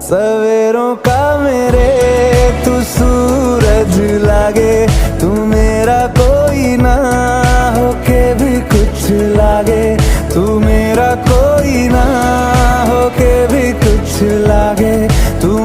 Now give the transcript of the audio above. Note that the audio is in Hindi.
सवेरों का मेरे तू सूरज लागे, तू मेरा कोई ना होके भी कुछ लागे, तू मेरा कोई ना होके भी कुछ लागे, तू